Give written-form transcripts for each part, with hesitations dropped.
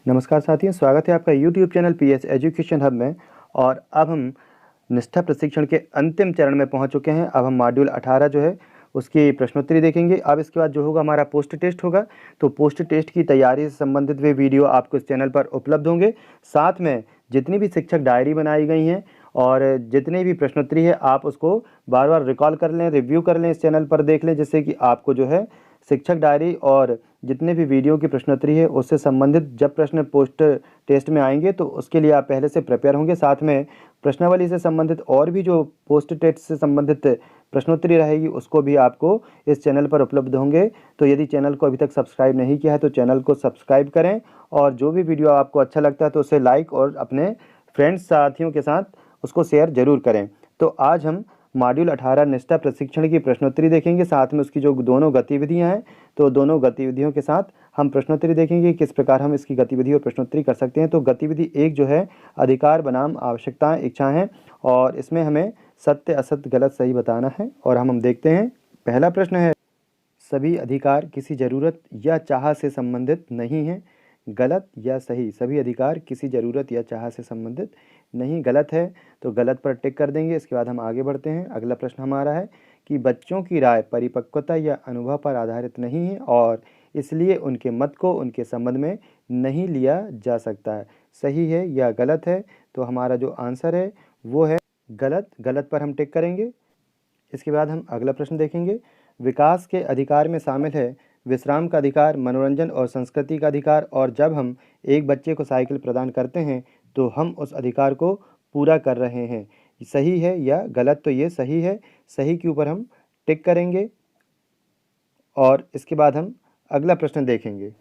नमस्कार साथियों, स्वागत है आपका YouTube channel PS education hub में। और अब हम निष्ठा प्रशिक्षण के अंतिम चरण में पहुंच चुके हैं। अब हम मॉड्यूल 18 जो है उसकी प्रश्नोत्तरी देखेंगे। अब इसके बाद जो होगा हमारा पोस्ट टेस्ट होगा। तो पोस्ट टेस्ट की तैयारी से संबंधित वे वीडियो आपको इस चैनल पर उपलब्ध होंगे। साथ में जितनी भी शिक्षक डायरी बनाई गई हैं और जितनी भी प्रश्नोत्तरी है आप उसको बार बार रिकॉल कर लें, रिव्यू कर लें, इस चैनल पर देख लें, जिससे कि आपको जो है शिक्षक डायरी और जितने भी वीडियो की प्रश्नोत्तरी है उससे संबंधित जब प्रश्न पोस्ट टेस्ट में आएंगे तो उसके लिए आप पहले से प्रिपेयर होंगे। साथ में प्रश्नावली से संबंधित और भी जो पोस्ट टेस्ट से संबंधित प्रश्नोत्तरी रहेगी उसको भी आपको इस चैनल पर उपलब्ध होंगे। तो यदि चैनल को अभी तक सब्सक्राइब नहीं किया है तो चैनल को सब्सक्राइब करें और जो भी वीडियो आपको अच्छा लगता है तो उसे लाइक और अपने फ्रेंड्स साथियों के साथ उसको शेयर जरूर करें। तो आज हम मॉड्यूल 18 निष्ठा प्रशिक्षण की प्रश्नोत्तरी देखेंगे। साथ में उसकी जो दोनों गतिविधियां हैं तो दोनों गतिविधियों के साथ हम प्रश्नोत्तरी देखेंगे किस प्रकार हम इसकी गतिविधि और प्रश्नोत्तरी कर सकते हैं। तो गतिविधि 1 जो है अधिकार बनाम आवश्यकताएं इच्छाएं हैं और इसमें हमें सत्य असत्य गलत सही बताना है। और हम देखते हैं, पहला प्रश्न है, सभी अधिकार किसी ज़रूरत या चाह से संबंधित नहीं हैं। गलत या सही? सभी अधिकार किसी ज़रूरत या चाह से संबंधित नहीं, गलत है। तो गलत पर टिक कर देंगे। इसके बाद हम आगे बढ़ते हैं। अगला प्रश्न हमारा है कि बच्चों की राय परिपक्वता या अनुभव पर आधारित नहीं है और इसलिए उनके मत को उनके संबंध में नहीं लिया जा सकता है। सही है या गलत है? तो हमारा जो आंसर है वो है गलत। गलत पर हम टिक करेंगे। इसके बाद हम अगला प्रश्न देखेंगे। विकास के अधिकार में शामिल है विश्राम का अधिकार, मनोरंजन और संस्कृति का अधिकार। और जब हम एक बच्चे को साइकिल प्रदान करते हैं तो हम उस अधिकार को पूरा कर रहे हैं। सही है या गलत? तो ये सही है। सही के ऊपर हम टिक करेंगे और इसके बाद हम अगला प्रश्न देखेंगे।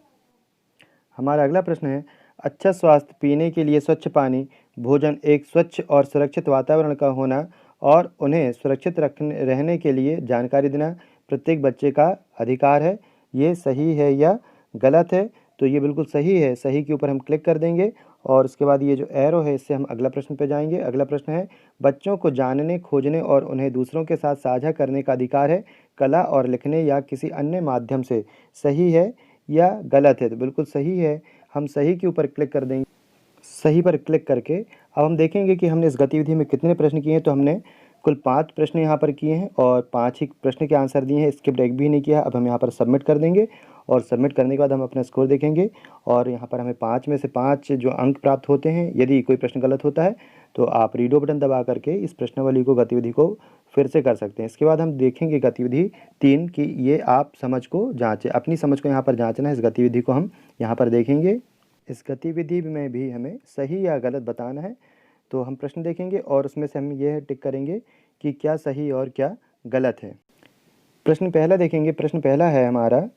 हमारा अगला प्रश्न है, अच्छा स्वास्थ्य, पीने के लिए स्वच्छ पानी, भोजन, एक स्वच्छ और सुरक्षित वातावरण का होना और उन्हें सुरक्षित रहने के लिए जानकारी देना प्रत्येक बच्चे का अधिकार है। ये सही है या गलत है? तो ये बिल्कुल सही है। सही के ऊपर हम क्लिक कर देंगे और उसके बाद ये जो एरो है इससे हम अगला प्रश्न पे जाएंगे। अगला प्रश्न है, बच्चों को जानने, खोजने और उन्हें दूसरों के साथ साझा करने का अधिकार है, कला और लिखने या किसी अन्य माध्यम से। सही है या गलत है? तो बिल्कुल सही है। हम सही के ऊपर क्लिक कर देंगे। सही पर क्लिक करके अब हम देखेंगे कि हमने इस गतिविधि में कितने प्रश्न किए हैं। तो हमने कुल 5 प्रश्न यहाँ पर किए हैं और 5 ही प्रश्न के आंसर दिए हैं, स्किप्ड एक भी नहीं किया। अब हम यहाँ पर सबमिट कर देंगे और सबमिट करने के बाद हम अपना स्कोर देखेंगे और यहाँ पर हमें 5 में से 5 जो अंक प्राप्त होते हैं। यदि कोई प्रश्न गलत होता है तो आप रीडो बटन दबा करके इस प्रश्नावली को, गतिविधि को फिर से कर सकते हैं। इसके बाद हम देखेंगे गतिविधि 3 की ये आप समझ को जाँचें, अपनी समझ को यहाँ पर जाँचना है। इस गतिविधि को हम यहाँ पर देखेंगे। इस गतिविधि में भी हमें सही या गलत बताना है। तो हम प्रश्न देखेंगे और उसमें से हम यह टिक करेंगे कि क्या सही और क्या गलत है। प्रश्न पहला देखेंगे। प्रश्न पहला है हमारा,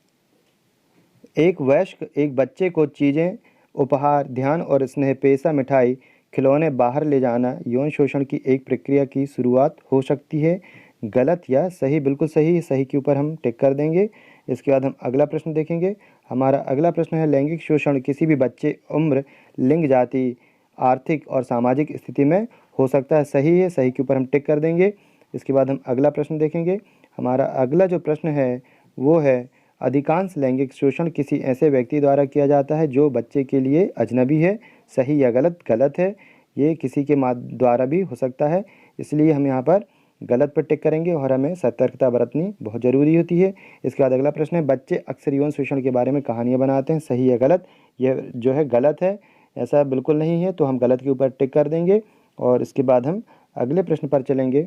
एक वयस्क एक बच्चे को चीज़ें, उपहार, ध्यान और स्नेह, पैसा, मिठाई, खिलौने बाहर ले जाना यौन शोषण की एक प्रक्रिया की शुरुआत हो सकती है। गलत या सही? बिल्कुल सही। सही के ऊपर हम टिक कर देंगे। इसके बाद हम अगला प्रश्न देखेंगे। हमारा अगला प्रश्न है, लैंगिक शोषण किसी भी बच्चे, उम्र, लिंग, जाति, आर्थिक और सामाजिक स्थिति में हो सकता है। सही है। सही के ऊपर हम टिक कर देंगे। इसके बाद हम अगला प्रश्न देखेंगे। हमारा अगला जो प्रश्न है वो है, अधिकांश लैंगिक शोषण किसी ऐसे व्यक्ति द्वारा किया जाता है जो बच्चे के लिए अजनबी है। सही या गलत? गलत है। ये किसी के द्वारा भी हो सकता है, इसलिए हम यहाँ पर गलत पर टिक करेंगे और हमें सतर्कता बरतनी बहुत ज़रूरी होती है। इसके बाद अगला प्रश्न है, बच्चे अक्सर यौन शोषण के बारे में कहानियाँ बनाते हैं। सही या गलत? यह जो है गलत है, ऐसा बिल्कुल नहीं है। तो हम गलत के ऊपर टिक कर देंगे और इसके बाद हम अगले प्रश्न पर चलेंगे।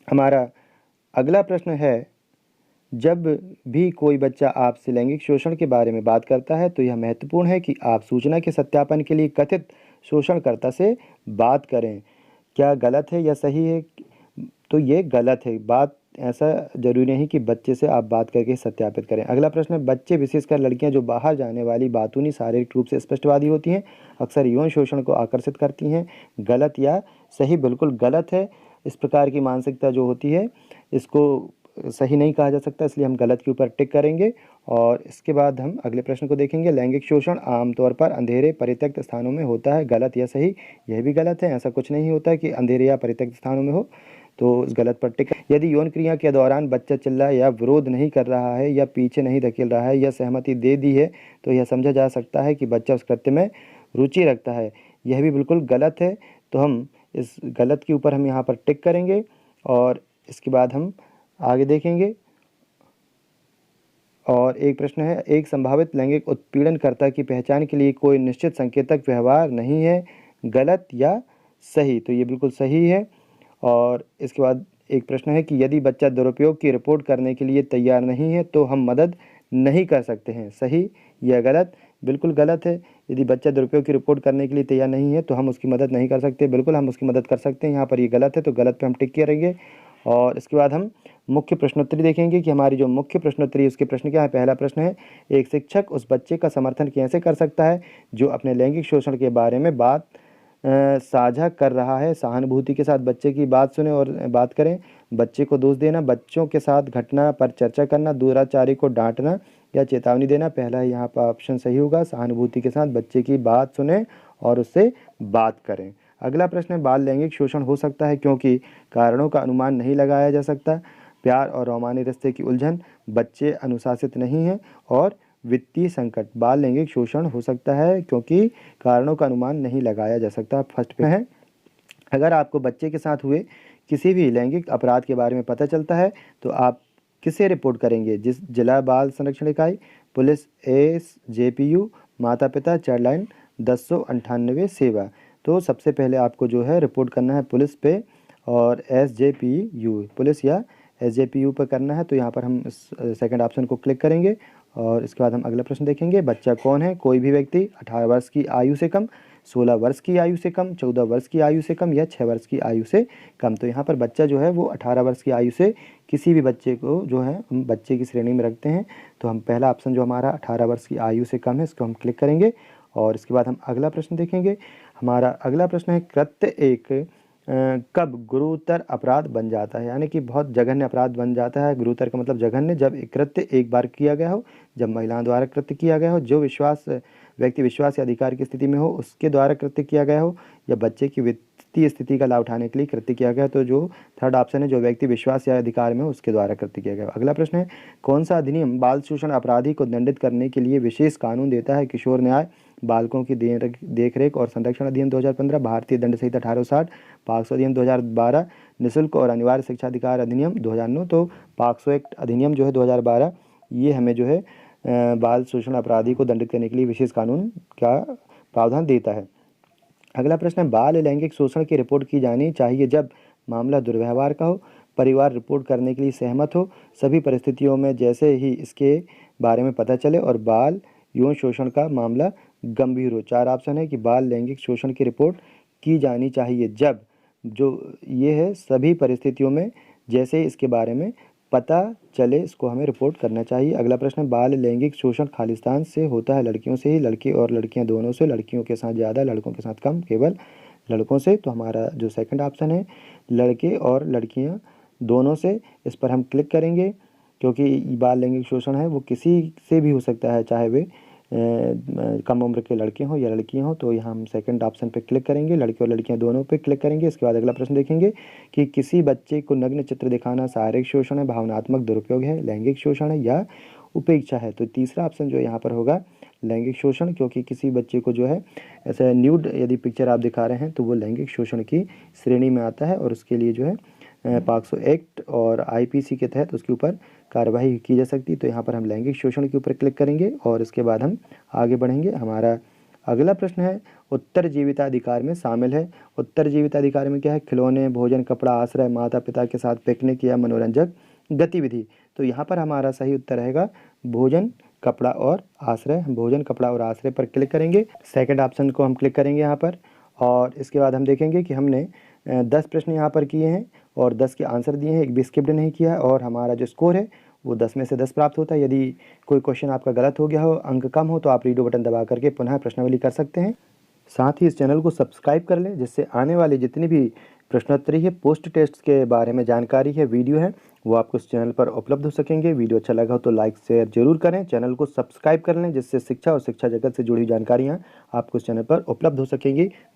हमारा अगला प्रश्न है, जब भी कोई बच्चा आपसे लैंगिक शोषण के बारे में बात करता है तो यह महत्वपूर्ण है कि आप सूचना के सत्यापन के लिए कथित शोषणकर्ता से बात करें। क्या गलत है या सही है? तो ये गलत है। बात ऐसा जरूरी नहीं कि बच्चे से आप बात करके सत्यापित करें। अगला प्रश्न है, बच्चे, विशेषकर लड़कियां जो बाहर जाने वाली बातूनी, शारीरिक रूप से स्पष्टवादी होती हैं, अक्सर यौन शोषण को आकर्षित करती हैं। गलत या सही? बिल्कुल गलत है। इस प्रकार की मानसिकता जो होती है इसको सही नहीं कहा जा सकता, इसलिए हम गलत के ऊपर टिक करेंगे। और इसके बाद हम अगले प्रश्न को देखेंगे। लैंगिक शोषण आमतौर पर अंधेरे, परित्यक्त स्थानों में होता है। गलत या सही? यह भी गलत है। ऐसा कुछ नहीं होता कि अंधेरे या परित्यक्त स्थानों में हो। तो इस गलत पर टिक। यदि यौन क्रिया के दौरान बच्चा चिल्लाए या विरोध नहीं कर रहा है या पीछे नहीं धकेल रहा है या सहमति दे दी है तो यह समझा जा सकता है कि बच्चा उस कृत्य में रुचि रखता है। यह भी बिल्कुल गलत है, तो हम इस गलत के ऊपर हम यहाँ पर टिक करेंगे और इसके बाद हम आगे देखेंगे। और एक प्रश्न है, एक संभावित लैंगिक उत्पीड़नकर्ता की पहचान के लिए कोई निश्चित संकेतक व्यवहार नहीं है, गलत या सही? तो ये बिल्कुल सही है। और इसके बाद एक प्रश्न है कि यदि बच्चा दुरुपयोग की रिपोर्ट करने के लिए तैयार नहीं है तो हम मदद नहीं कर सकते हैं, सही या गलत? बिल्कुल गलत है। यदि बच्चा दुरुपयोग की रिपोर्ट करने के लिए तैयार नहीं है तो हम उसकी मदद नहीं कर सकते। बिल्कुल हम उसकी मदद कर सकते हैं, यहाँ पर ये गलत है, तो गलत पे हम टिक करेंगे। और इसके बाद हम मुख्य प्रश्नोत्तरी देखेंगे कि हमारी जो मुख्य प्रश्नोत्तरी उसके प्रश्न क्या है। पहला प्रश्न है, एक शिक्षक उस बच्चे का समर्थन कैसे कर सकता है जो अपने लैंगिक शोषण के बारे में बात साझा कर रहा है? सहानुभूति के साथ बच्चे की बात सुने और बात करें, बच्चे को दोष देना, बच्चों के साथ घटना पर चर्चा करना, दुराचारी को डांटना या चेतावनी देना। पहला यहाँ पर ऑप्शन सही होगा, सहानुभूति के साथ बच्चे की बात सुने और उससे बात करें। अगला प्रश्न है, बाल लैंगिक शोषण हो सकता है क्योंकि कारणों का अनुमान नहीं लगाया जा सकता, प्यार और रोमानी रिश्ते की उलझन, बच्चे अनुशासित नहीं हैं और वित्तीय संकट। बाल लैंगिक शोषण हो सकता है क्योंकि कारणों का अनुमान नहीं लगाया जा सकता। फर्स्ट पे है, अगर आपको बच्चे के साथ हुए किसी भी लैंगिक अपराध के बारे में पता चलता है तो आप किसे रिपोर्ट करेंगे? जिला बाल संरक्षण इकाई, पुलिस, SJPU, माता पिता, चाइल्ड लाइन, 1098 सेवा। तो सबसे पहले आपको जो है रिपोर्ट करना है पुलिस पे और SJPU, पुलिस या SJPU पर करना है। तो यहाँ पर हम सेकंड ऑप्शन को क्लिक करेंगे और इसके बाद हम अगला प्रश्न देखेंगे। बच्चा कौन है? कोई भी व्यक्ति 18 वर्ष की आयु से कम, 16 वर्ष की आयु से कम, 14 वर्ष की आयु से कम या 6 वर्ष की आयु से कम। तो यहाँ पर बच्चा जो है वो 18 वर्ष की आयु से किसी भी बच्चे को जो है हम बच्चे की श्रेणी में रखते हैं। तो हम पहला ऑप्शन जो हमारा 18 वर्ष की आयु से कम है इसको हम क्लिक करेंगे और इसके बाद हम अगला प्रश्न देखेंगे। हमारा अगला प्रश्न है, कृत्य एक कब गुरुतर अपराध बन जाता है? यानी कि बहुत जघन्य अपराध बन जाता है। गुरुतर का मतलब जघन्य, जब एक कृत्य एक बार किया गया हो, जब महिलाओं द्वारा कृत्य किया गया हो, जो व्यक्ति विश्वास या अधिकार की स्थिति में हो उसके द्वारा कृत्य किया गया हो, या बच्चे की वित्तीय स्थिति का लाभ उठाने के लिए कृत्य किया गया। तो जो थर्ड ऑप्शन है, जो व्यक्ति विश्वास या अधिकार में हो उसके द्वारा कृत्य किया गया। अगला प्रश्न है, कौन सा अधिनियम बाल शोषण अपराधी को दंडित करने के लिए विशेष कानून देता है? किशोर न्याय, बालकों की देखरेख और संरक्षण अधिनियम 2015, भारतीय दंड संहिता 1860, पॉक्सो अधिनियम 2012, निःशुल्क और अनिवार्य शिक्षा अधिकार अधिनियम 2009। तो पॉक्सो एक्ट अधिनियम जो है 2012, ये हमें जो है बाल शोषण अपराधी को दंडित करने के लिए विशेष कानून का प्रावधान देता है। अगला प्रश्न है, बाल लैंगिक शोषण की रिपोर्ट की जानी चाहिए जब मामला दुर्व्यवहार का हो, परिवार रिपोर्ट करने के लिए सहमत हो, सभी परिस्थितियों में जैसे ही इसके बारे में पता चले और बाल यौन शोषण का मामला गंभीर हो। चार ऑप्शन है कि बाल लैंगिक शोषण की रिपोर्ट की जानी चाहिए जब, जो ये है सभी परिस्थितियों में जैसे ही इसके बारे में पता चले इसको हमें रिपोर्ट करना चाहिए। अगला प्रश्न, बाल लैंगिक शोषण खालिस्तान से होता है लड़कियों से ही, लड़के और लड़कियां दोनों से, लड़कियों के साथ ज़्यादा, लड़कों के साथ कम, केवल लड़कों से? तो हमारा जो सेकंड ऑप्शन है, लड़के और लड़कियां दोनों से, इस पर हम क्लिक करेंगे क्योंकि बाल लैंगिक शोषण है वो किसी से भी हो सकता है, चाहे वे कम उम्र के लड़के हों या लड़कियां हों। तो यहाँ हम सेकंड ऑप्शन पे क्लिक करेंगे, लड़के और लड़कियां दोनों पे क्लिक करेंगे। इसके बाद अगला प्रश्न देखेंगे कि किसी बच्चे को नग्न चित्र दिखाना शारीरिक शोषण है, भावनात्मक दुरुपयोग है, लैंगिक शोषण है या उपेक्षा है? तो तीसरा ऑप्शन जो यहाँ पर होगा लैंगिक शोषण, क्योंकि किसी बच्चे को जो है ऐसे न्यूड यदि पिक्चर आप दिखा रहे हैं तो वो लैंगिक शोषण की श्रेणी में आता है और उसके लिए जो है पॉक्सो एक्ट और IPC के तहत उसके ऊपर कार्रवाई की जा सकती है। तो यहाँ पर हम लैंगिक शोषण के ऊपर क्लिक करेंगे और इसके बाद हम आगे बढ़ेंगे। हमारा अगला प्रश्न है, उत्तर जीविताधिकार में शामिल है। उत्तर जीविताधिकार में क्या है? खिलौने, भोजन, कपड़ा, आश्रय, माता पिता के साथ पिकनिक या मनोरंजक गतिविधि। तो यहाँ पर हमारा सही उत्तर रहेगा भोजन, कपड़ा और आश्रय। हम भोजन, कपड़ा और आश्रय पर क्लिक करेंगे, सेकंड ऑप्शन को हम क्लिक करेंगे यहाँ पर। और इसके बाद हम देखेंगे कि हमने 10 प्रश्न यहाँ पर किए हैं और 10 के आंसर दिए हैं, एक भी स्किप्ड नहीं किया और हमारा जो स्कोर है वो 10 में से 10 प्राप्त होता है। यदि कोई क्वेश्चन आपका गलत हो गया हो, अंक कम हो, तो आप रीडो बटन दबा करके पुनः प्रश्नावली कर सकते हैं। साथ ही इस चैनल को सब्सक्राइब कर लें जिससे आने वाली जितनी भी प्रश्नोत्तरी है, पोस्ट टेस्ट के बारे में जानकारी है, वीडियो है, वो आपको इस चैनल पर उपलब्ध हो सकेंगे। वीडियो अच्छा लगा हो तो लाइक शेयर जरूर करें, चैनल को सब्सक्राइब कर लें जिससे शिक्षा और शिक्षा जगत से जुड़ी जानकारियाँ आपको इस चैनल पर उपलब्ध हो सकेंगी।